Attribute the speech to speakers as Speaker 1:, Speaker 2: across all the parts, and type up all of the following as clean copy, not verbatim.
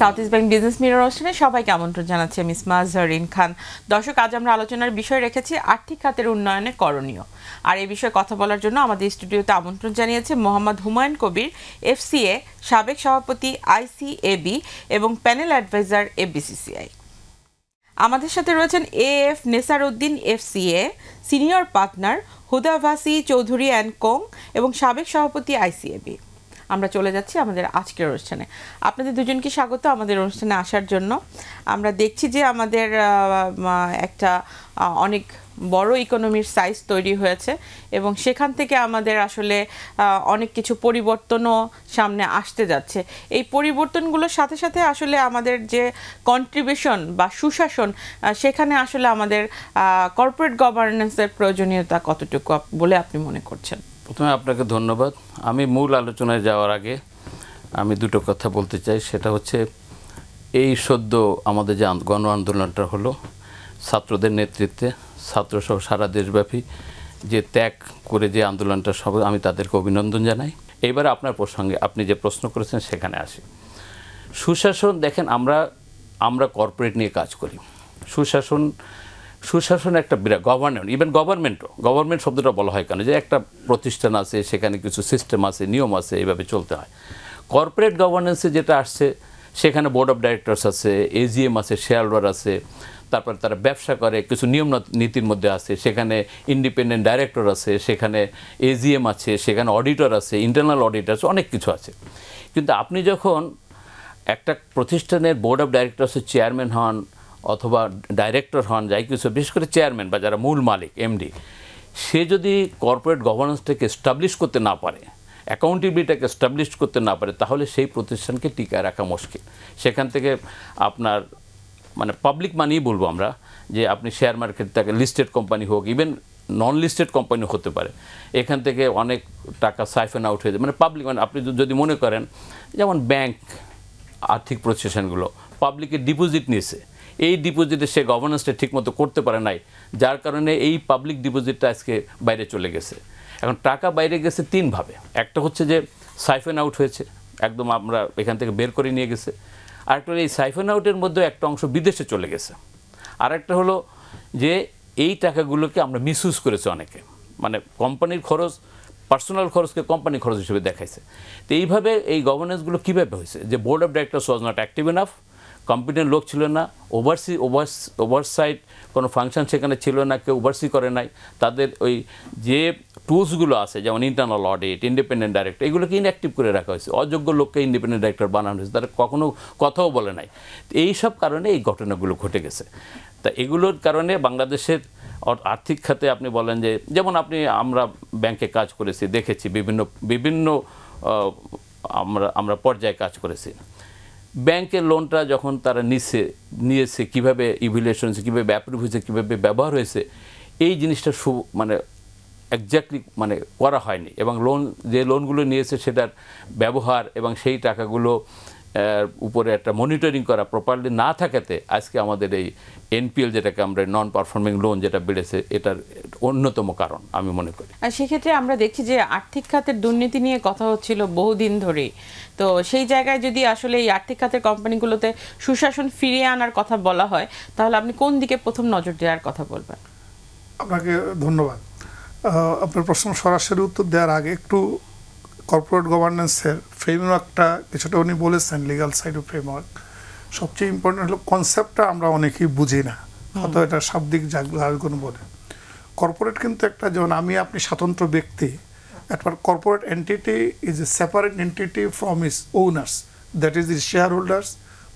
Speaker 1: South east bank business mirror অনুষ্ঠানে সবাইকে আমন্ত্রণ জানাচ্ছি আমি মাজহারিন খান। দর্শক, আজ আমরা আলোচনার বিষয় রেখেছি আর্থিক খাতের উন্নয়নে করণীয়। আর এই বিষয়ে কথা বলার জন্য আমাদের স্টুডিওতে আমন্ত্রণ জানিয়েছে মোহাম্মদ হুমায়ুন কবির, এফসিএ সাবেক সভাপতি আইসিএবি এবং প্যানেল অ্যাডভাইজার এফবিসিসিআই। আমাদের সাথে রয়েছেন AF Nesar Uddin, FCA senior partner, Huda Vasi Chowdhury and co এবং সাবেক সভাপতি আইসিএবি। আমরা চলে যাচ্ছি আমাদের আজকের অনুষ্ঠানে। আপনাদের দুজনকে স্বাগত আমাদের অনুষ্ঠানে আসার জন্য। আমরা দেখছি যে আমাদের একটা অনেক বড় ইকোনমির সাইজ তৈরি হয়েছে এবং সেখান থেকে আমাদের আসলে অনেক কিছু পরিবর্তনও সামনে আসতে যাচ্ছে। এই পরিবর্তনগুলোর সাথে সাথে আসলে আমাদের যে কন্ট্রিবিউশন বা সুশাসন, সেখানে আসলে আমাদের কর্পোরেট গভর্নেন্সের প্রয়োজনীয়তা কতটুকু বলে আপনি মনে করছেন?
Speaker 2: প্রথমে আপনাকে ধন্যবাদ। আমি মূল আলোচনায় যাওয়ার আগে আমি দুটো কথা বলতে চাই। সেটা হচ্ছে এই সদ্য আমাদের যে গণ আন্দোলনটা হলো ছাত্রদের নেতৃত্বে, ছাত্রসহ সারা দেশব্যাপী যে ত্যাগ করে যে আন্দোলনটা, সব আমি তাদেরকে অভিনন্দন জানাই। এইবার আপনার প্রসঙ্গে আপনি যে প্রশ্ন করেছেন সেখানে আসি। সুশাসন, দেখেন আমরা কর্পোরেট নিয়ে কাজ করি। সুশাসন একটা বিরাট গভর্নমেন্ট, ইভেন গভর্নমেন্ট শব্দটা বলা হয় কেন, যে একটা প্রতিষ্ঠান আছে, সেখানে কিছু সিস্টেম আছে, নিয়ম আছে, এইভাবে চলতে হয়। কর্পোরেট গভর্নেন্সে যেটা আসছে সেখানে বোর্ড অফ ডাইরেক্টরস আছে, এজিএম আছে, শেয়ার হোল্ডার আছে, তারপর তারা ব্যবসা করে, কিছু নিয়ম নীতির মধ্যে আছে, সেখানে ইন্ডিপেন্ডেন্ট ডাইরেক্টর আছে, সেখানে এজিএম আছে, সেখানে অডিটর আছে, ইন্টারনাল অডিটর আছে, অনেক কিছু আছে। কিন্তু আপনি যখন একটা প্রতিষ্ঠানের বোর্ড অফ ডাইরেক্টরসের চেয়ারম্যান হন অথবা ডাইরেক্টর হন, যাই কিছু, বিশেষ করে চেয়ারম্যান বা যারা মূল মালিক এমডি, সে যদি কর্পোরেট গভর্নেন্সটাকে এস্টাবলিশ করতে না পারে, অ্যাকাউন্টেবিলিটিটাকে এস্টাবলিশ করতে না পারে, তাহলে সেই প্রতিষ্ঠানকে টিকায় রাখা মুশকিল। সেখান থেকে আপনার মানে পাবলিক মানিই বলবো আমরা, যে আপনি শেয়ার মার্কেট থেকে লিস্টেড কোম্পানি হোক, ইভেন নন লিস্টেড কোম্পানি হতে পারে, এখান থেকে অনেক টাকা সাইফেন আউট হয়ে যায়। মানে পাবলিক, মানে আপনি যদি মনে করেন যেমন ব্যাংক, আর্থিক প্রতিষ্ঠানগুলো পাবলিকের ডিপোজিট নিয়েছে, এই ডিপোজিটে সে গভর্নেন্সটা ঠিকমতো করতে পারে নাই, যার কারণে এই পাবলিক ডিপোজিটটা আজকে বাইরে চলে গেছে। এখন টাকা বাইরে গেছে তিনভাবে। একটা হচ্ছে যে সাইফেন আউট হয়েছে, একদম আমরা এখান থেকে বের করে নিয়ে গেছে। আরেকটা এই সাইফেন আউটের মধ্যে একটা অংশ বিদেশে চলে গেছে। আরেকটা হলো যে এই টাকাগুলোকে আমরা মিসইউজ করেছে অনেকে, মানে কোম্পানির খরচ, পার্সোনাল খরচকে কোম্পানি খরচ হিসেবে দেখাইছে। তো এইভাবে এই গভর্নেন্সগুলো কীভাবে হয়েছে, যে board of directors was not active enough, competent লোক ছিল না, ওভারসাইট কোনো ফাংশন সেখানে ছিল না, কেউ ওভারসি করে নাই। তাদের ওই যে টুলসগুলো আছে, যেমন ইন্টারনাল অডিট, ইন্ডিপেন্ডেন্ট ডাইরেক্টর, এগুলোকে ইনঅ্যাক্টিভ করে রাখা হয়েছে। অযোগ্য লোককে ইন্ডিপেন্ডেন্ট ডাইরেক্টর বানানো হয়েছে, তারা কখনো কথাও বলে নাই। এই সব কারণে এই ঘটনাগুলো ঘটে গেছে। তা এগুলোর কারণে বাংলাদেশের আর্থিক খাতে আপনি বলেন যে, যেমন আমরা ব্যাংকে কাজ করেছি, দেখেছি বিভিন্ন আমরা পর্যায়ে কাজ করেছি। ব্যাংকের লোনটা যখন তারা নিয়েছে, কীভাবে ইভ্যালুয়েশন হয়েছে, কীভাবে অ্যাপ্রুভ হয়েছে, কীভাবে ব্যবহার হয়েছে, এই জিনিসটা মানে এক্স্যাক্টলি মানে করা হয়নি। এবং যে লোনগুলো নিয়েছে সেটার ব্যবহার এবং সেই টাকাগুলো উপরে একটা মনিটরিং করা প্রপারলি না থাকাতে আজকে আমাদের এই এনপিএল, যেটাকে আমরা নন পারফর্মিং লোন যেটা বেড়েছে, এটার অন্যতম কারণ আমি মনে করি।
Speaker 1: আর সেক্ষেত্রে আমরা দেখছি যে আর্থিক খাতের দুর্নীতি নিয়ে কথা হচ্ছিল বহুদিন ধরেই। তো সেই জায়গায় যদি আসলে এই আর্থিক খাতের কোম্পানিগুলোতে সুশাসন ফিরিয়ে আনার কথা বলা হয়, তাহলে আপনি কোন দিকে প্রথম নজর দেওয়ার কথা বলবেন?
Speaker 3: আপনাকে ধন্যবাদ। আপনার প্রশ্ন সরাসরি উত্তর দেওয়ার আগে একটু কর্পোরেট গভর্নেন্সের ফ্রেমওয়ার্কটা কিছুটা উনি বলেছেন, লিগাল সাইড অফ ফ্রেমওয়ার্ক। সবচেয়ে ইম্পর্টেন্ট হলো কনসেপ্টটা আমরা অনেকেই বুঝি না, হয়তো এটা শাব্দিক জার্গন বলে। কর্পোরেট কিন্তু একটা, যেমন আপনি স্বতন্ত্র ব্যক্তি, একটা corporate entity is a separate entity from is owners, that is is share holders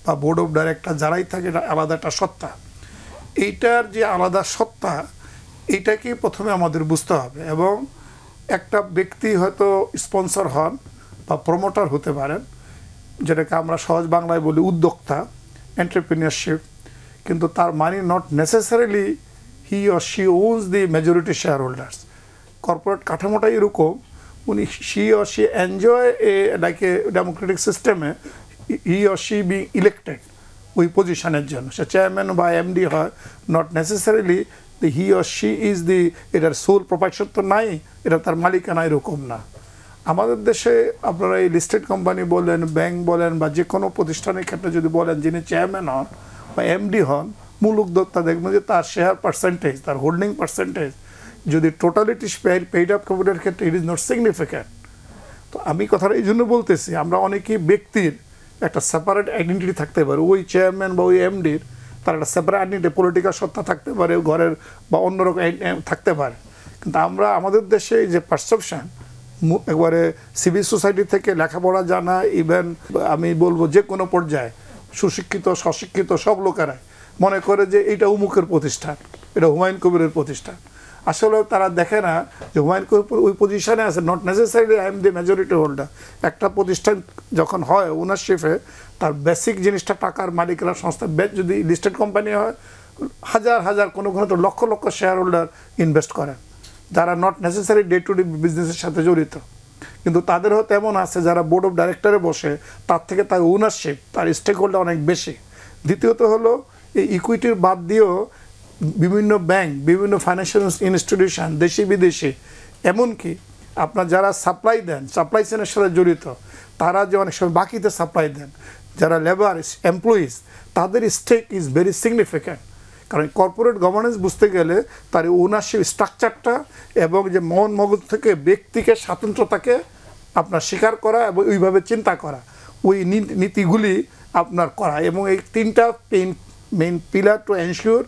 Speaker 3: বা বোর্ড অফ ডাইরেক্টর, যারাই থাকে, এটা আলাদা একটা সত্তা। এইটার যে আলাদা সত্তা, এইটাকেই প্রথমে আমাদের বুঝতে হবে। এবং একটা ব্যক্তি হয়তো স্পন্সর হন বা প্রমোটার হতে পারেন, যেটাকে আমরা সহজ বাংলায় বলি উদ্যোক্তা, এন্টারপ্রেনিয়রশিপ, কিন্তু তার মানে not necessarily he or she owns the majority share holders. Corporate কাঠামোটাই এরকম, উনি she or she enjoy like a democratic সিস্টেমে, he or she be elected ওই পজিশনের জন্য, সে চেয়ারম্যান বা এমডি হয়, not necessarily he or she is the, এটার সোল প্রোপাইটার তো নাই, এটা তার মালিকানা, এরকম না। আমাদের দেশে আপনারা এই লিস্টেড কোম্পানি বলেন, ব্যাংক বলেন, বা যে কোনো প্রতিষ্ঠানের ক্ষেত্রে যদি বলেন যিনি চেয়ারম্যান হন বা এমডি হন, মূল উদ্যোক্তা দেখবেন যে তার শেয়ার পার্সেন্টেজ, তার হোল্ডিং পার্সেন্টেজ যদি টোটালিটি পেইড আপ ক্যাপিটালের ক্ষেত্রে ইট ইজ নট সিগনিফিক্যান্ট। তো আমি কথাটা এই জন্য বলতেছি, আমরা অনেকেই ব্যক্তির একটা সেপারেট আইডেন্টিটি থাকতে পারে, ওই চেয়ারম্যান বা ওই এমডির তার একটা সেপারেট আইডেন্টিটি, পলিটিক্যাল সত্তা থাকতে পারে ঘরের, বা অন্যরকম থাকতে পারে। কিন্তু আমরা আমাদের দেশে যে পারসেপশন, একবারে সিভিল সোসাইটি থেকে লেখাপড়া জানা, ইভেন আমি বলবো যে কোনো পর্যায়ে সুশিক্ষিত স্বশিক্ষিত সব লোকেরাই মনে করে যে এটা উমুকের প্রতিষ্ঠান, এটা হুমায়ুন কবিরের প্রতিষ্ঠান। আসলে তারা দেখে না যে হুমায়ুন কবির ওই পজিশনে আছে, not necessarily I am the majority holder. একটা প্রতিষ্ঠান যখন হয় ওনারশিপে, তার বেসিক জিনিসটা টাকার মালিকরা সংস্থা, যদি লিস্টেড কোম্পানি হয় হাজার হাজার কোনো তো lakh lakh share holder invest করেন, যারা not necessary day to day বিজনেসের সাথে জড়িত। কিন্তু তাদেরও তেমন আছে যারা বোর্ড অফ ডাইরেক্টরে বসে, তার থেকে তার ওনারশিপ, তার স্টেক হোল্ডার অনেক বেশি। দ্বিতীয়ত হলো এই ইকুইটির বাদ দিয়েও বিভিন্ন ব্যাংক, বিভিন্ন ফাইন্যান্সিয়াল ইনস্টিটিউশন, দেশি বিদেশি, এমনকি আপনার যারা সাপ্লাই দেন, সাপ্লাই চেনের সাথে জড়িত, তারা যে অনেক সময় বাকিতে সাপ্লাই দেন, যারা লেবার এমপ্লয়িজ, তাদের স্টেক ইজ ভেরি সিগনিফিক্যান্ট। কারণ কর্পোরেট গভর্নেন্স বুঝতে গেলে তার ওনারশিপ স্ট্রাকচারটা এবং যে মন মগজ থেকে ব্যক্তিকে স্বাতন্ত্রতাকে আপনার স্বীকার করা এবং ওইভাবে চিন্তা করা, ওই নীতিগুলি আপনার করা, এবং এই তিনটা মেইন পিলার টু এনশিওর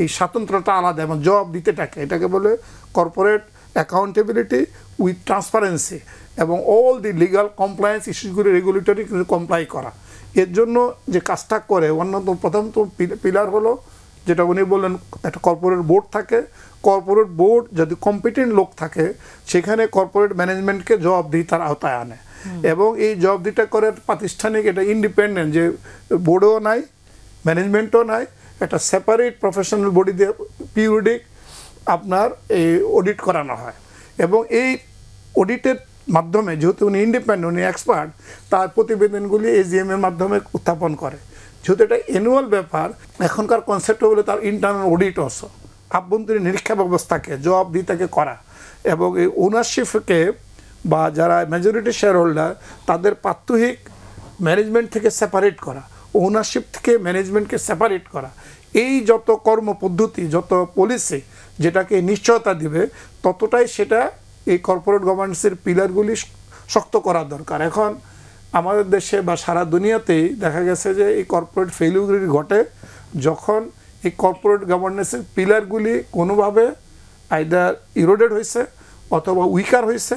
Speaker 3: এই স্বাতন্ত্রতা আলাদা এবং জবাব দিতেটাকে, এটাকে বলে কর্পোরেট অ্যাকাউন্টেবিলিটি উইথ ট্রান্সপারেন্সি, এবং অল দি লিগাল কমপ্লায়েন্স ইস্যুগুলি রেগুলেটরি কমপ্লাই করা। এর জন্য যে কাজটা করে অন্যতম প্রথম পিলার হলো যেটা উনি বললেন, একটা কর্পোরেট বোর্ড থাকে। কর্পোরেট বোর্ড যদি কম্পিটেন্ট লোক থাকে, সেখানে কর্পোরেট ম্যানেজমেন্টকে জবাবদিহিতার আওতায় আনে, এবং এই জবাবদিহিতা করে প্রাতিষ্ঠানিক, এটা ইন্ডিপেন্ডেন্ট, যে বোর্ডও নাই, ম্যানেজমেন্টও নাই, একটা সেপারেট প্রফেশনাল বডি দিয়ে পিরিয়ডিক আপনার এই অডিট করানো হয়। এবং এই অডিটের মাধ্যমে, যেহেতু উনি ইন্ডিপেন্ডেন্ট, উনি এক্সপার্ট, তার প্রতিবেদনগুলি এজিএম এর মাধ্যমে উত্থাপন করে। যেহেতু এটা অ্যানুয়াল ব্যাপার, এখনকার কনসেপ্ট হলো তার ইন্টারনাল অডিট অবশ্য, আভ্যন্তরীণ নিরীক্ষা ব্যবস্থাকে জবাবদিহিতাকে করা, এবং এই ওনারশিপকে বা যারা মেজরিটি শেয়ার হোল্ডার তাদের প্রাত্যহিক ম্যানেজমেন্ট থেকে সেপারেট করা, ওনারশিপ থেকে ম্যানেজমেন্টকে সেপারেট করা। এই যত কর্মপদ্ধতি, যত পলিসি যেটাকে নিশ্চয়তা দিবে, ততটাই সেটা এই কর্পোরেট গভর্নেন্সের পিলারগুলি শক্ত করা দরকার। এখন আমাদের দেশে বা সারা দুনিয়াতেই দেখা গেছে যে এই কর্পোরেট ফেলিউরগুলি ঘটে যখন এই কর্পোরেট গভর্নেন্সের পিলারগুলি কোনোভাবে আইদার ইরোডেড হয়েছে, অথবা উইকার হয়েছে,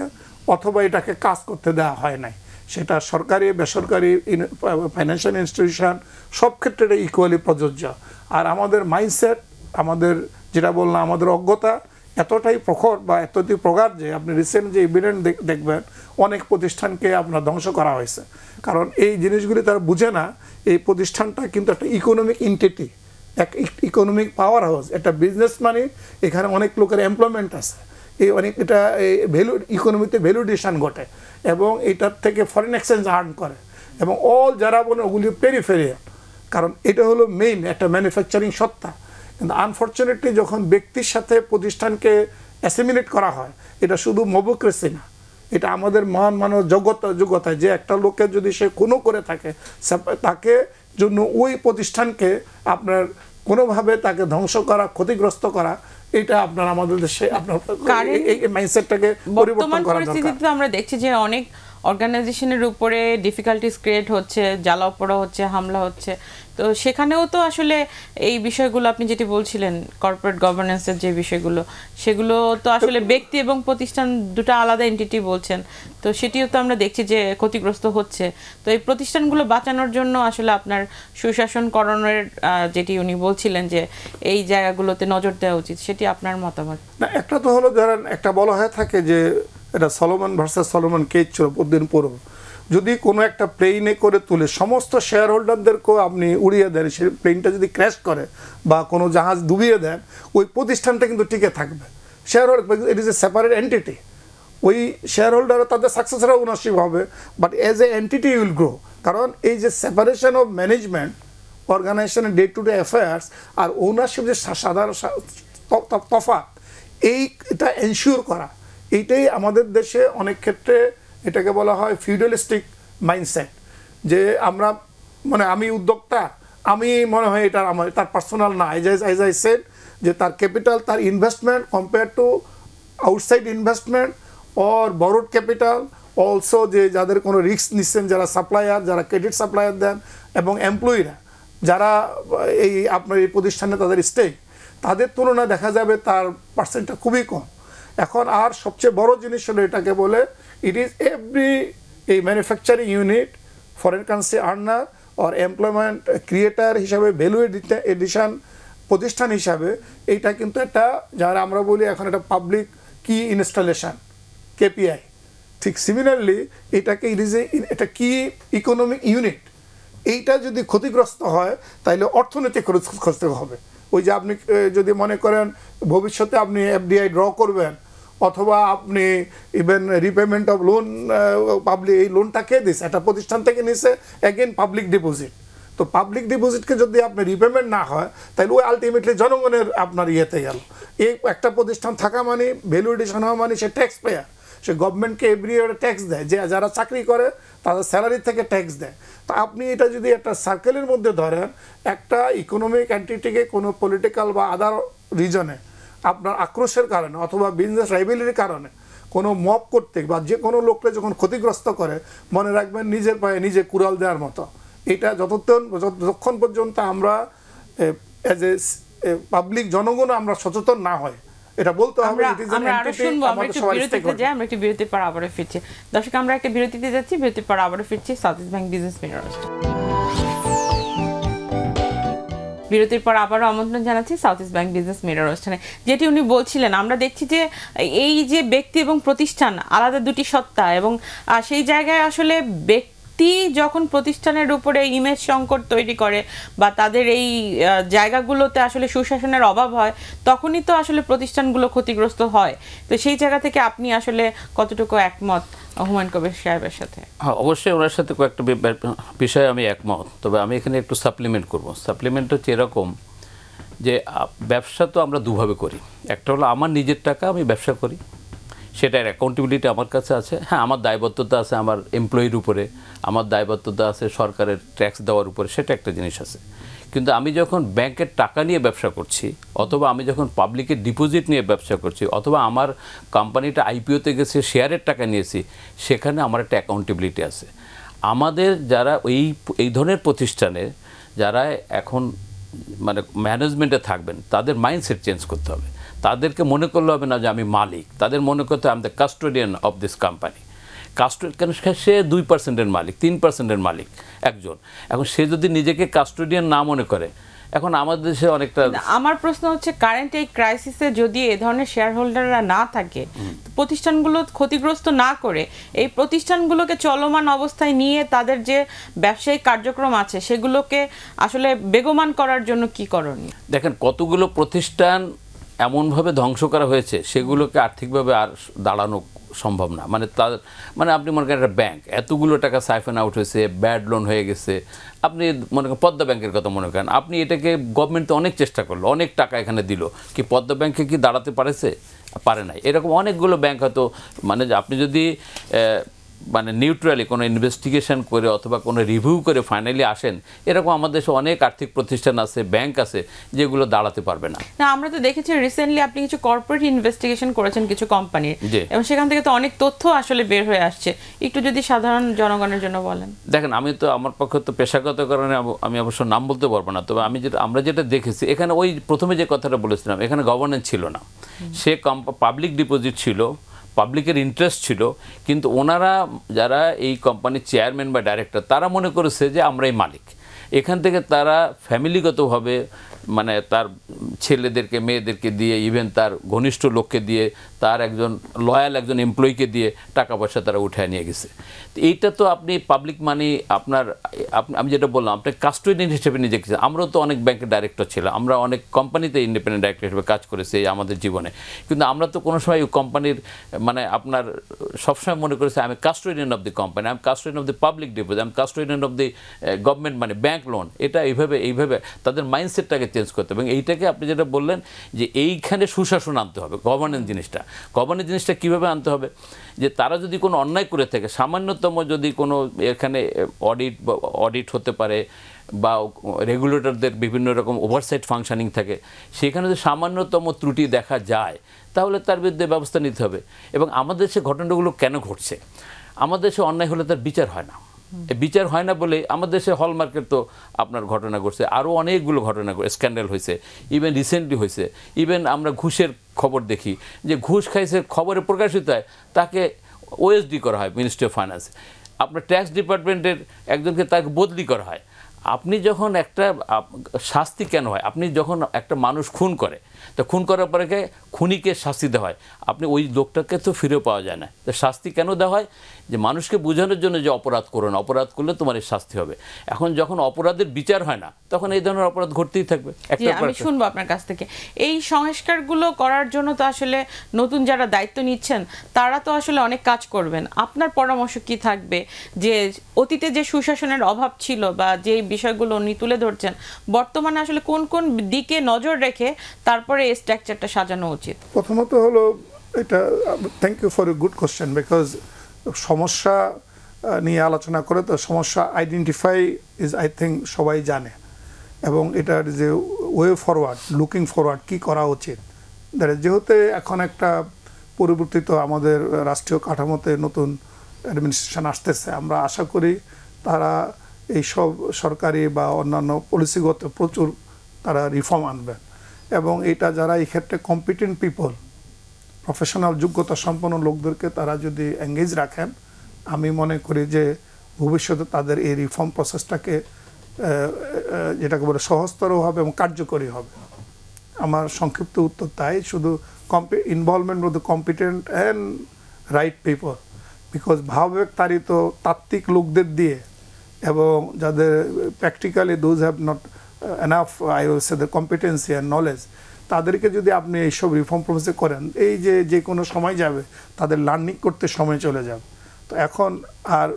Speaker 3: অথবা এটাকে কাজ করতে দেওয়া হয় নাই। সেটা সরকারি, বেসরকারি, ফাইন্যান্সিয়াল ইনস্টিটিউশন, সব ক্ষেত্রে এটা ইকুয়ালি প্রযোজ্য। আর আমাদের মাইন্ডসেট, আমাদের যেটা বললাম, আমাদের অজ্ঞতা এতটাই প্রখর বা এতটাই প্রগাঢ় যে আপনি রিসেন্ট যে ইভিডেন্ট দেখবেন, অনেক প্রতিষ্ঠানকে আপনার ধ্বংস করা হয়েছে। কারণ এই জিনিসগুলি তারা বুঝে না, এই প্রতিষ্ঠানটা কিন্তু একটা ইকোনমিক এন্টিটি, এক ইকোনমিক পাওয়ার হাউস, একটা বিজনেস, মানে এখানে অনেক লোকের এমপ্লয়মেন্ট আছে, এই অনেক, এটা ভ্যালু, ইকোনমিতে ভ্যালুডেশন ঘটে, এবং এটার থেকে ফরেন এক্সচেঞ্জ আর্ন করে, এবং অল যারা বলে ওগুলি পেরিফেরিয়াল, কারণ এটা হলো মেইন একটা ম্যানুফ্যাকচারিং সত্তা। কিন্তু আনফর্চুনেটলি যখন ব্যক্তির সাথে প্রতিষ্ঠানকে অ্যাসিমিলেট করা হয়, এটা শুধু মোবোক্রেসি না, এটা আমাদের মহান মানব যোগ্যতা, যে একটা লোকের যদি সে কোনো করে থাকে, তাকে জন্য ওই প্রতিষ্ঠানকে আপনার কোনোভাবে তাকে ধ্বংস করা, ক্ষতিগ্রস্ত করা, এটা আপনার আমাদের দেশে আপনার এই মাইন্ডসেটটাকে পরিবর্তন করা দরকার।
Speaker 1: আমরা দেখছি যে অনেক অর্গানাইজেশনের উপরে ডিফিকাল্টিস ক্রিয়েট হচ্ছে, জ্বালাও পোড়া হচ্ছে, হামলা হচ্ছে। তো সেখানেও তো আসলে এই বিষয়গুলো আপনি যেটি বলছিলেন, কর্পোরেট গভর্নেন্সের যে বিষয়গুলো, সেগুলো তো আসলে ব্যক্তি এবং প্রতিষ্ঠান দুটো আলাদা এন্টিটি বলছেন, তো সেটিও তো আমরা দেখছি যে ক্ষতিগ্রস্ত হচ্ছে। তো এই প্রতিষ্ঠানগুলো বাঁচানোর জন্য আসলে আপনার সুশাসনকরণের যেটি উনি বলছিলেন যে এই জায়গাগুলোতে নজর দেওয়া উচিত, সেটি আপনার মতামত?
Speaker 3: না, একটা তো হলো ধরেন একটা বলা হয়ে থাকে যে এটা সলোমন ভার্সাস সলোমন কেজ ছিল বহুদিন পূর্ব, যদি কোনো একটা প্লেনে করে তুলে সমস্ত শেয়ার হোল্ডারদেরকেও আপনি উড়িয়ে দেন, সেই প্লেনটা যদি ক্র্যাশ করে বা কোনো জাহাজ ডুবিয়ে দেন, ওই প্রতিষ্ঠানটা কিন্তু টিকে থাকবে। Share holder, it is a separate entity, ওই শেয়ার হোল্ডারও তাদের সাকসেসরা ওনারশিপ হবে, but as a entity will grow. কারণ এই যে সেপারেশন অফ ম্যানেজমেন্ট, অর্গানাইজেশনের day to day affairs R ownership যে সাধারণ তফাৎ, এটা এনশিওর করা, এইটাই আমাদের দেশে অনেক ক্ষেত্রে এটাকে বলা হয় ফিউডালিস্টিক মাইন্ডসেট, যে আমরা মানে আমি উদ্যোক্তা, আমি মনে হয় এটা আমার তার পার্সোনাল না। এজ আই সেড, যে তার ক্যাপিটাল, তার investment compare to outside investment or borrowed capital, also যে যাদের কোনো রিস্ক নিচ্ছেন, যারা সাপ্লায়ার, যারা ক্রেডিট সাপ্লায়ার দেন, এবং এমপ্লয়িরা যারা এই আপনার এই প্রতিষ্ঠানে তাদের স্টেক, তাদের তুলনায় দেখা যাবে তার পার্সেন্টটা খুবই কম। এখন আর সবচেয়ে বড় জিনিস হলো এটাকে বলে ইট ইজ এভরি এই manufacturing unit, foreign currency earner or employment creator হিসাবে, ভ্যালু এডিশন প্রতিষ্ঠান হিসাবে, এইটা কিন্তু একটা যারা আমরা বলি এখন একটা পাবলিক কি ইনস্টলেশন কেপিআই। ঠিক সিমিলারলি এটাকে এটা কি ইকোনমিক ইউনিট, এইটা যদি ক্ষতিগ্রস্ত হয় তাহলে অর্থনৈতিক ক্ষতি হবে। ওই যে আপনি যদি মনে করেন ভবিষ্যতে আপনি এফডিআই ড্র করবেন, অথবা আপনি even repayment of loan, public এই লোনটা কে দিচ্ছে, একটা প্রতিষ্ঠান থেকে নিচ্ছে, অ্যাগেন পাবলিক ডিপোজিট। তো পাবলিক ডিপোজিটকে যদি আপনি রিপেমেন্ট না হয়, তাহলে ওই আলটিমেটলি জনগণের আপনার ইয়েতে গেল। এই একটা প্রতিষ্ঠান থাকা মানে, ভ্যালু এডিশন হওয়া মানে সে ট্যাক্স পেয়ার, সে গভর্নমেন্টকে এভরি ইয়ার ট্যাক্স দেয়, যে যারা চাকরি করে তাদের স্যালারি থেকে ট্যাক্স দেয়। তো আপনি এটা যদি একটা সার্কেলের মধ্যে ধরেন, একটা ইকোনমিক এন্টিটিকে কোনো পলিটিক্যাল বা আদার রিজনে আপনার আক্রোশের কারণে অথবা বিজনেস রাইভেলির কারণে কোনো মব করতে বা যে কোনো লোককে যখন ক্ষতিগ্রস্ত করে, মনে রাখবেন নিজের পায়ে নিজে কুড়াল দেওয়ার মতো। এটা যতক্ষণ পর্যন্ত আমরা এজ এ পাবলিক জনগণ আমরা সচেতন না হয়, এটা বলতে হবে।
Speaker 1: আমরা একটি বিরতির পর আবারও ফিরছি। দর্শক, আমরা একটা বিরতিতে যাচ্ছি, বিরতির পর আবারও ফিরছি south east bank business mirror. বিরতির পর আবারও আমন্ত্রণ জানাচ্ছি south east bank business mirror অনুষ্ঠানে। যেটি উনি বলছিলেন, আমরা দেখছি যে এই যে ব্যক্তি এবং প্রতিষ্ঠান আলাদা দুটি সত্তা, এবং সেই জায়গায় আসলে ব্যক্তি যখন প্রতিষ্ঠানের উপরে ইমেজ সংকট তৈরি করে বা তাদের এই জায়গাগুলোতে আসলে সুশাসনের অভাব হয়, তখনই তো আসলে প্রতিষ্ঠানগুলো ক্ষতিগ্রস্ত হয়। তো সেই জায়গা থেকে আপনি আসলে কতটুকু একমত হুমায়ুন কবির সাহেবের সাথে?
Speaker 2: হ্যাঁ, অবশ্যই ওনার সাথে কয়েকটা বিষয়ে আমি একমত, তবে আমি এখানে একটু সাপ্লিমেন্ট করব। সাপ্লিমেন্ট হচ্ছে এরকম যে ব্যবসা তো আমরা দুভাবে করি। একটা হলো আমার নিজের টাকা আমি ব্যবসা করি, সেটার অ্যাকাউন্টেবিলিটি আমার কাছে আছে। হ্যাঁ, আমার দায়বদ্ধতা আছে আমার এমপ্লয়ির উপরে, আমার দায়বদ্ধতা আছে সরকারের ট্যাক্স দেওয়ার উপরে, সেটা একটা জিনিস আছে। কিন্তু আমি যখন ব্যাংকের টাকা নিয়ে ব্যবসা করছি, অথবা আমি যখন পাবলিকের ডিপোজিট নিয়ে ব্যবসা করছি, অথবা আমার কোম্পানিটা আইপিওতে গেছে শেয়ারের টাকা নিয়েছি, সেখানে আমার একটা অ্যাকাউন্টেবিলিটি আছে। আমাদের যারা এই ধরনের প্রতিষ্ঠানে যারা এখন মানে ম্যানেজমেন্টে থাকবেন, তাদের মাইন্ডসেট চেঞ্জ করতে হবে। তাদেরকে মনে করলে হবে না যে আমি মালিক, তাদের মনে করতে হবে I am the custodian of this company. কেন সে 2% মালিক, 3% মালিক একজন। এখন সে যদি নিজেকে কাস্টোডিয়ান না মনে করে, এখন আমাদের দেশে অনেকটা,
Speaker 1: আমার প্রশ্ন হচ্ছে কারেন্ট এই ক্রাইসিসে যদি এ ধরনের শেয়ার হোল্ডাররা না থাকে, প্রতিষ্ঠানগুলো ক্ষতিগ্রস্ত না করে এই প্রতিষ্ঠানগুলোকে চলমান অবস্থায় নিয়ে তাদের যে ব্যবসায়িক কার্যক্রম আছে সেগুলোকে আসলে বেগমান করার জন্য কি করণীয়?
Speaker 2: দেখেন, কতগুলো প্রতিষ্ঠান এমনভাবে ধ্বংস করা হয়েছে, সেগুলোকে আর্থিকভাবে আর দাঁড়ানো সম্ভব না। মানে আপনি মনে করেন একটা ব্যাংক, এতগুলো টাকা সাইফেন আউট হয়েছে, ব্যাড লোন হয়ে গেছে। আপনি মনে করেন পদ্মা ব্যাংকের কথা মনে করেন, আপনি এটাকে গভর্নমেন্ট তো অনেক চেষ্টা করলো, অনেক টাকা এখানে দিল, কি পদ্মা ব্যাংকে কি দাঁড়াতে পারে নাই? এরকম অনেকগুলো ব্যাংক হয়তো, মানে আপনি যদি মানে নিউট্রালি কোনো ইনভেস্টিগেশন করে অথবা কোনো রিভিউ করে ফাইনালি আসেন, এরকম আমাদের দেশে অনেক আর্থিক প্রতিষ্ঠান আছে, ব্যাংক আছে, যেগুলো দাঁড়াতে পারবে না।
Speaker 1: আমরা তো দেখেছি রিসেন্টলি আপনি কিছু কর্পোরেট ইনভেস্টিগেশন করেছেন কিছু কোম্পানির, এবং সেখান থেকে তো অনেক তথ্য আসলে বের হয়ে আসছে। একটু যদি সাধারণ জনগণের জন্য বলেন।
Speaker 2: দেখেন, আমি তো আমার পক্ষে তো পেশাগত কারণে আমি অবশ্য নাম বলতে পারবো না, তবে আমরা যেটা দেখেছি, এখানে ওই প্রথমে যে কথাটা বলেছিলাম, এখানে গভর্নেন্স ছিল না, সে পাবলিক ডিপোজিট ছিল, পাবলিকের ইন্টারেস্ট ছিল, কিন্তু ওনারা যারা এই কোম্পানির চেয়ারম্যান বা ডাইরেক্টর, তারা মনে করেছে যে আমরাই মালিক। এখান থেকে তারা ফ্যামিলিগতভাবে মানে তার ছেলেদেরকে মেয়েদেরকে দিয়ে, ইভেন তার ঘনিষ্ঠ লোককে দিয়ে, তার একজন লয়াল একজন এমপ্লয়িকে দিয়ে টাকা পয়সা তারা উঠায় নিয়ে গেছে। তো এইটা তো আপনি পাবলিক মানি, আমি যেটা বললাম, আপনি কাস্টোডিয়ান হিসেবে নিজেকে, আমরাও তো অনেক ব্যাংকের ডাইরেক্টর ছিলাম, আমরা অনেক কোম্পানিতে ইন্ডিপেন্ডেন্ট ডাইরেক্টর হিসেবে কাজ করেছি আমাদের জীবনে, কিন্তু আমরা তো কোনো সময় কোম্পানির মানে আপনার সবসময় মনে করেছি আমি কাস্টোডিয়ান অফ দি কোম্পানি, আমি custodian of the public deposit, আমি কাস্টোডিয়ান অফ দি গভর্নমেন্ট মানে ব্যাংক লোন। এটা এইভাবে তাদের মাইন্ডসেটটাকে চেঞ্জ করতে হবে। এবং এইটাকে আপনি যেটা বললেন যে এইখানে সুশাসন আনতে হবে, গভর্নেন্স জিনিসটা কীভাবে আনতে হবে, যে তারা যদি কোনো অন্যায় করে থাকে, সামান্যতম যদি কোনো এখানে অডিট হতে পারে বা রেগুলেটরদের বিভিন্ন রকম ওভারসাইট ফাংশনিং থাকে, সেখানে যদি সামান্যতম ত্রুটি দেখা যায় তাহলে তার বিরুদ্ধে ব্যবস্থা নিতে হবে। এবং আমাদের দেশে ঘটনাগুলো কেন ঘটছে, আমাদের দেশে অন্যায় হলে তার বিচার হয় না, বিচার হয় না বলে আমাদের দেশে হলমার্কের তো আপনার ঘটনা ঘটছে, আরও অনেকগুলো ঘটনা স্ক্যান্ডাল হয়েছে, ইভেন রিসেন্টলি হয়েছে। ইভেন আমরা ঘুষের খবর দেখি যে ঘুষ খাইছে, খবরে প্রকাশিত হয়, তাকে ওএসডি করা হয় মিনিস্ট্রি অফ ফাইন্যান্স, আপনার ট্যাক্স ডিপার্টমেন্টের একজনকে তাকে বদলি করা হয়। আপনি যখন একটা শাস্তি কেন হয়, আপনি যখন একটা মানুষ খুন করে, তো খুন করার পরে খুনিকে শাস্তি দেওয়া হয়, আপনি ওই লোকটাকে তো ফিরে পাওয়া যায় না। তো শাস্তি কেন দেওয়া হয়, যে মানুষকে বোঝানোর জন্য যে অপরাধ করো না, অপরাধ করলে তোমার এই শাস্তি হবে। এখন যখন অপরাধের বিচার হয় না, তখন এই ধরনের অপরাধ ঘটতেই থাকবে।
Speaker 1: আমি শুনবো আপনার কাছ থেকে, এই সংস্কারগুলো করার জন্য তো আসলে নতুন যারা দায়িত্ব নিচ্ছেন তারা তো আসলে অনেক কাজ করবেন। আপনার পরামর্শ কি থাকবে যে অতীতে যে সুশাসনের অভাব ছিল বা যে বিষয়গুলো উনি তুলে ধরছেন, বর্তমানে আসলে কোন কোন দিকে নজর রেখে তারপরে এই স্ট্রাকচারটা সাজানো উচিত?
Speaker 3: প্রথমত হলো এটা, thank you for a good question, because সমস্যা নিয়ে আলোচনা করে তো সমস্যা আইডেন্টিফাই ইজ আই থিঙ্ক সবাই জানে, এবং এটার যে ওয়ে ফরওয়ার্ড, লুকিং ফরওয়ার্ড কী করা উচিত, যেহেতু এখন একটা পরিবর্তিত আমাদের রাষ্ট্রীয় কাঠামোতে নতুন অ্যাডমিনিস্ট্রেশন আসতেছে, আমরা আশা করি তারা এইসব সরকারি বা অন্যান্য পলিসিগত প্রচুর তারা রিফর্ম আনবেন। এবং এটা যারা এই ক্ষেত্রে কম্পিটেন্ট পিপল, প্রফেশনাল যোগ্যতা সম্পন্ন লোকদেরকে তারা যদি এঙ্গেজ রাখেন, আমি মনে করি যে ভবিষ্যতে তাদের এই রিফর্ম প্রসেসটাকে যেটাকে বলে সহজতর হবে এবং কার্যকরী হবে। আমার সংক্ষিপ্ত উত্তর তাই, শুধু involvement with competent and right people, because ভাবতাড়িত তাত্ত্বিক লোকদের দিয়ে এবং যাদের practically those have not enough I will say the competency and knowledge, তাদেরকে যদি আপনি এইসব রিফর্ম প্রসেসে করেন, এই যে কোনো সময় যাবে তাদের লার্নিং করতে সময় চলে যাবে। তো এখন আর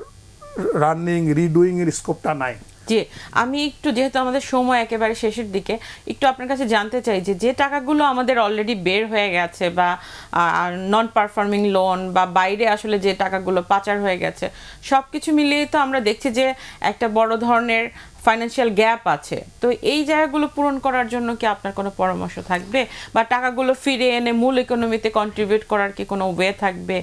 Speaker 3: রানিং রিডুইংয়ের স্কোপটা নাই।
Speaker 1: জি, আমি একটু, যেহেতু আমাদের সময় একেবারে শেষের দিকে, একটু আপনার কাছে জানতে চাই যে টাকাগুলো আমাদের অলরেডি বের হয়ে গেছে বা নন পারফর্মিং লোন বা বাইরে আসলে যে টাকাগুলো পাচার হয়ে গেছে, সব কিছু মিলিয়ে তো আমরা দেখছি যে একটা বড় ধরনের ফাইন্যান্সিয়াল গ্যাপ আছে। তো এই জায়গাগুলো পূরণ করার জন্য কি আপনার কোনো পরামর্শ থাকবে, বা টাকাগুলো ফিরে এনে মূল ইকোনমিতে কন্ট্রিবিউট করার কি কোনো ওয়ে থাকবে?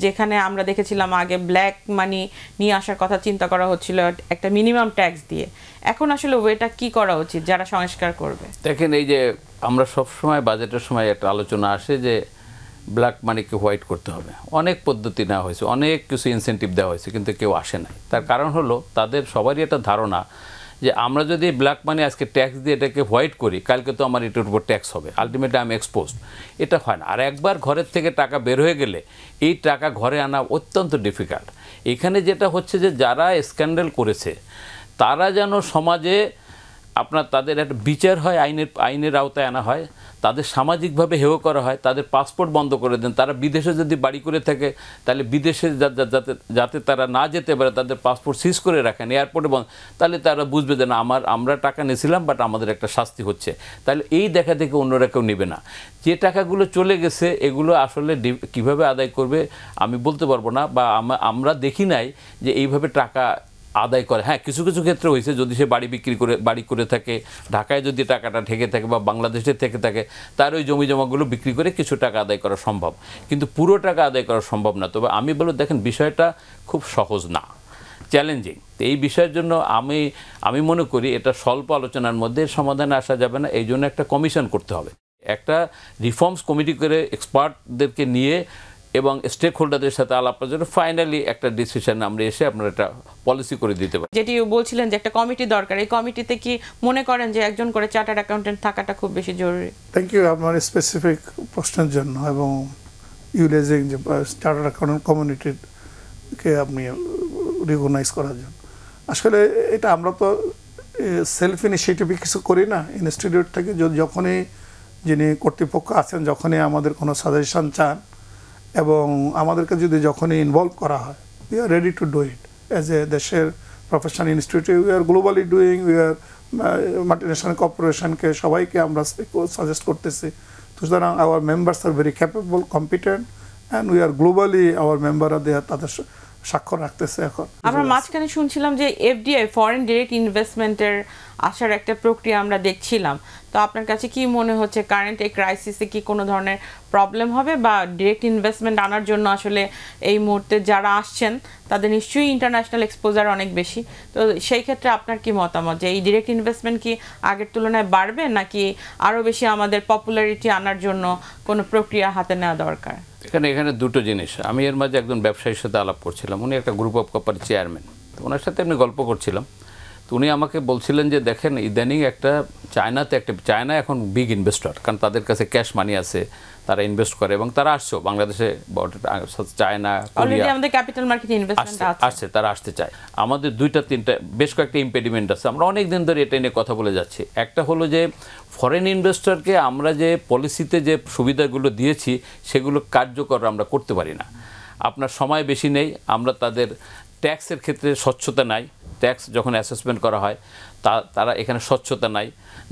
Speaker 1: যেখানে আমরা দেখেছিলাম আগে ব্ল্যাক মানি নিয়ে আসার কথা চিন্তা করা হচ্ছিল একটা মিনিমাম ট্যাক্স দিয়ে, এখন আসলে ওয়েটা কি করা উচিত যারা সংস্কার করবে?
Speaker 2: দেখেন, এই যে আমরা সবসময় বাজেটের সময় একটা আলোচনা আসে যে ব্ল্যাক মানিকে হোয়াইট করতে হবে, অনেক পদ্ধতি নেওয়া হয়েছে, অনেক কিছু ইনসেন্টিভ দেওয়া হয়েছে, কিন্তু কেউ আসে নাই। তার কারণ হলো তাদের সবারই একটা ধারণা যে আমরা যদি ব্ল্যাক মানি আজকে ট্যাক্স দিয়ে এটাকে হোয়াইট করি, কালকে তো আমার এটার উপর ট্যাক্স হবে, আলটিমেটলি আমি এক্সপোজড। এটা হয় না। আর একবার ঘরের থেকে টাকা বের হয়ে গেলে এই টাকা ঘরে আনা অত্যন্ত ডিফিকাল্ট। এখানে যেটা হচ্ছে যে যারা স্ক্যান্ডাল করেছে তারা যেন সমাজে আপনার তাদের একটা বিচার হয়, আইনের আওতায় আনা হয়, তাদের সামাজিকভাবে হেয় করা হয়, তাদের পাসপোর্ট বন্ধ করে দেন। তারা বিদেশে যদি বাড়ি করে থাকে তাহলে বিদেশে যাতে তারা না যেতে পারে তাদের পাসপোর্ট সিজ করে রাখেন, এয়ারপোর্টে বন্ধ, তাহলে তারা বুঝবে যে না আমরা টাকা নিয়েছিলাম বাট আমাদের একটা শাস্তি হচ্ছে। তাহলে এই দেখা দেখে অন্যরা কেউ নেবে না। যে টাকাগুলো চলে গেছে এগুলো আসলে কিভাবে আদায় করবে আমি বলতে পারবো না, বা আমরা দেখি নাই যে এইভাবে টাকা আদায় করে। হ্যাঁ, কিছু কিছু ক্ষেত্রে হয়েছে, যদি সে বাড়ি করে থাকে, ঢাকায় যদি টাকাটা ঠেকে থাকে বা বাংলাদেশে থেকে থাকে, তার ওই জমি জমাগুলো বিক্রি করে কিছু টাকা আদায় করা সম্ভব, কিন্তু পুরো টাকা আদায় করা সম্ভব না। তবে আমি বলবো, দেখেন বিষয়টা খুব সহজ না, চ্যালেঞ্জিং। তো এই বিষয়ের জন্য আমি মনে করি এটা স্বল্প আলোচনার মধ্যে সমাধানে আসা যাবে না। এই জন্য একটা কমিশন করতে হবে, একটা রিফর্মস কমিটি করে এক্সপার্টদেরকে নিয়ে এবং স্টেক হোল্ডারদের সাথে আলাপের জন্য ফাইনালি একটা ডিসিশন আমরা এসে আপনারা একটা পলিসি করে দিতে পারি।
Speaker 1: যেটি বলছিলেন যে একটা কমিটি দরকার, এই কমিটিতে কি মনে করেন যে একজন করে চার্টার্ড অ্যাকাউন্টেন্ট থাকাটা খুব বেশি জরুরি?
Speaker 3: থ্যাংক ইউ আপনার স্পেসিফিক প্রশ্নের জন্য এবং ইউলেজিং যে চার্টার্ড অ্যাকাউন্টেন্ট কমিউনিটিকে আপনি রিকগনাইজ করার জন্য। আসলে এটা আমরা তো সেলফ ইনিশিয়েটিভে কিছু করি না, ইনস্টিটিউট থেকে যখনই যিনি কর্তৃপক্ষ আছেন যখনই আমাদের কোনো সাজেশন চান এবং আমাদেরকে যদি যখনই ইনভলভ করা হয়, we are ready to do it as a দেশের professional institute. We are globally doing, we are multinational কর্পোরেশনকে সবাইকে আমরা সাজেস্ট করতেছি। সুতরাং our members are very capable, competent and we are globally our মেম্বাররা তাদের স্বাক্ষর রাখতেছে। এখন
Speaker 1: আমরা মাঝখানে শুনছিলাম যে এফডিআই ফরেন ডিরেক্ট ইনভেস্টমেন্টের আসার একটা প্রক্রিয়া আমরা দেখছিলাম, তো আপনার কাছে কি মনে হচ্ছে কারেন্ট এই ক্রাইসিসে কি কোনো ধরনের প্রবলেম হবে, বা ডিরেক্ট ইনভেস্টমেন্ট আনার জন্য আসলে এই মুহূর্তে যারা আসছেন তাদের নিশ্চয়ই ইন্টারন্যাশনাল এক্সপোজার অনেক বেশি, তো সেই ক্ষেত্রে আপনার কি মতামত যে এই ডিরেক্ট ইনভেস্টমেন্ট কি আগের তুলনায় বাড়বে, নাকি আরও বেশি আমাদের পপুলারিটি আনার জন্য কোনো প্রক্রিয়া হাতে নেওয়া দরকার?
Speaker 2: এখানে দুটো জিনিস। আমি এর মাঝে একজন ব্যবসায়ীর সাথে আলাপ করছিলাম, উনি একটা গ্রুপ অফ কোম্পানির চেয়ারম্যান, তো ওনার সাথে এমনি গল্প করছিলাম। তো উনি আমাকে বলছিলেন যে দেখেন ইদানিং চায়না এখন বিগ ইনভেস্টর, কারণ তাদের কাছে ক্যাশ মানি আছে, তারা ইনভেস্ট করে এবং তারা আসছেও বাংলাদেশে, চায়না, কোরিয়া
Speaker 1: আমাদের ক্যাপিটাল মার্কেট ইনভেস্টমেন্ট
Speaker 2: আসছে, তারা আসতে চায়। আমাদের 2-3টা বেশ কয়েকটা ইম্পেডিমেন্ট আছে, আমরা অনেক দিন ধরে এটা নিয়ে কথা বলে যাচ্ছি। একটা হলো যে ফরেন ইনভেস্টরকে আমরা যে পলিসিতে যে সুবিধাগুলো দিয়েছি সেগুলো কার্যকর আমরা করতে পারি না। আপনার সময় বেশি নেই, আমরা তাদের ট্যাক্সের ক্ষেত্রে স্বচ্ছতা নাই, ট্যাক্স যখন অ্যাসেসমেন্ট করা হয় তারা এখানে স্বচ্ছতা নাই,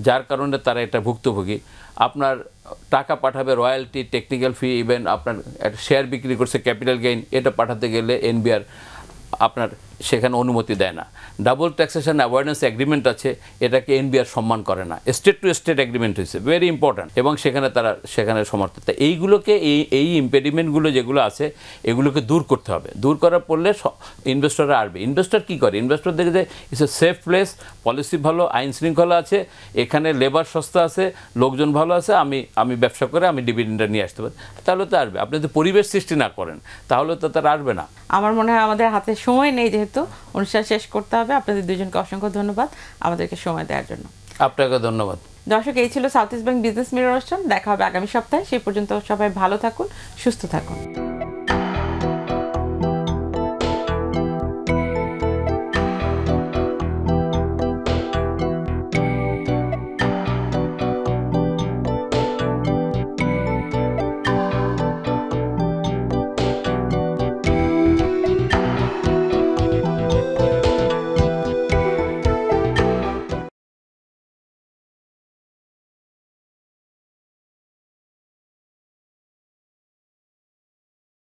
Speaker 2: যার কারণে তারা এটা ভুক্তভোগী। আপনার টাকা পাঠাবে, রয়্যালটি, টেকনিক্যাল ফি, ইভেন আপনার একটা শেয়ার বিক্রি করছে ক্যাপিটাল গেইন, এটা পাঠাতে গেলে এনবিআর আপনার সেখানে অনুমতি দেয় না। ডাবল ট্যাক্সেশন অ্যাভয়েডেন্স এগ্রিমেন্ট আছে, এটাকে এনবিআর সম্মান করে না। স্টেট টু স্টেট এগ্রিমেন্ট হয়েছে, ভেরি ইম্পর্ট্যান্ট, এবং সেখানে সমর্থিত। এইগুলোকে এই ইম্পেডিমেন্টগুলো যেগুলো আছে এগুলোকে দূর করতে হবে। দূর করার পড়লে ইনভেস্টররা আসবে। ইনভেস্টর কী করে? ইনভেস্টর দেখে যে it's a safe place, policy ভালো, আইন শৃঙ্খলা আছে, এখানে লেবার সস্তা আছে, লোকজন ভালো আছে, আমি ব্যবসা করে আমি ডিভিডেন্ডটা নিয়ে আসতে পারি, তাহলে তো আসবে। আপনি যদি পরিবেশ সৃষ্টি না করেন তাহলে তো তারা আসবে না।
Speaker 1: আমার মনে হয় আমাদের হাতে সময় নেই, যেহেতু অনুষ্ঠান শেষ করতে হবে। আপনাদের দুজনকে অসংখ্য ধন্যবাদ আমাদেরকে সময় দেওয়ার জন্য।
Speaker 2: আপনাকে ধন্যবাদ।
Speaker 1: দর্শক, এই ছিল south east bank business mirror অনুষ্ঠান। দেখা হবে আগামী সপ্তাহে। সেই পর্যন্ত সবাই ভালো থাকুন, সুস্থ থাকুন।